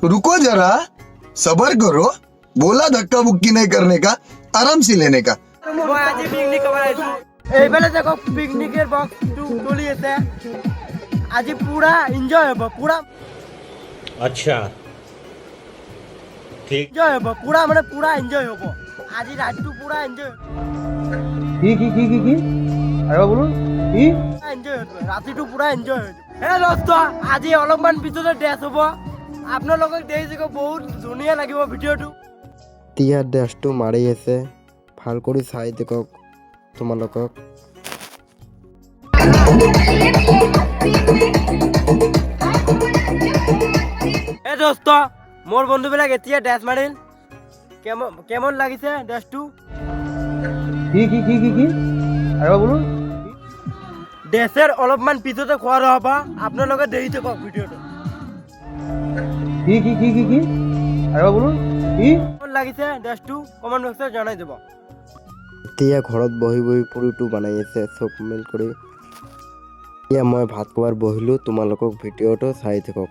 रुको जरा, सबर करो। बोला धक्का बुक्की नहीं करने का, आराम से लेने का। মই আজি পিকনিক খাব আহিছো। এইফালে দেখো পিকনিকের বক্স চলি আছে। আজি পুরা এনজয় হব, পুরা अच्छा ठीक এনজয় হব, পুরা মানে পুরা এনজয় হব। আজি রাতটো পুরা এনজয় কি আৰু বলুন কি এনজয় হব, ৰাতিটো পুৰা এনজয় হব। হে দোস্ত, আজি অলপমান পিছতে ড্ৰেছ হব। আপোনালোকক দেখিছে বহুত ধুনীয়া লাগিব ভিডিঅ'টো। তিয়াৰ ড্ৰেছটো মাৰি আছে, ভাল কৰি চাই দেখক তোমালোকক। এ দোস্ত, মোৰ বন্ধুবিলাক এতিয়া ড্ৰেছ মাৰিল। কেমন লাগিছে ড্ৰেছটো? কি আৰু বলুন ড্ৰেছৰ অলপমান পিছতে খোৱা ৰ'ব। আপোনালোকে দেৰি থাকক ভিডিঅ'টো। কি আৰু বলুন কি কেমন লাগিছে ড্ৰেছটো কমেণ্ট বক্সত জনাই দিব। এতিয়া ঘৰত বহি বহি পুৰিটো বনাই আছে চব মিল কৰি। এতিয়া মই ভাত খোৱাৰ বহিলোঁ, তোমালোকক ভিডিঅ'টো চাই থাকক।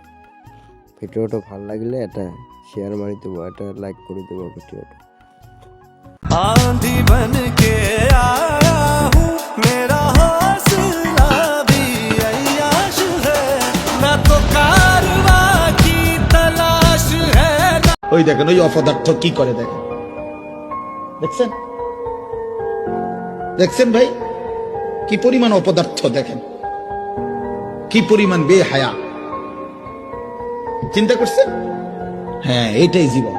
ভিডিঅ'টো ভাল লাগিলে এটা শ্বেয়াৰ মাৰি দিব, এটা লাইক কৰি দিব ভিডিঅ'টো। आंधी बन के आया हूँ, मेरा हौसला भी अय्याश है, ना तो कारवा की तलाश है। ওই দেখেন ওই অপদার্থ কি করে দেখেন, দেখছেন দেখছেন ভাই কি পরিমাণ অপদার্থ, দেখেন কি পরিমাণ বেহায়া। চিন্তা করছেন? হ্যাঁ, এইটাই জীবন।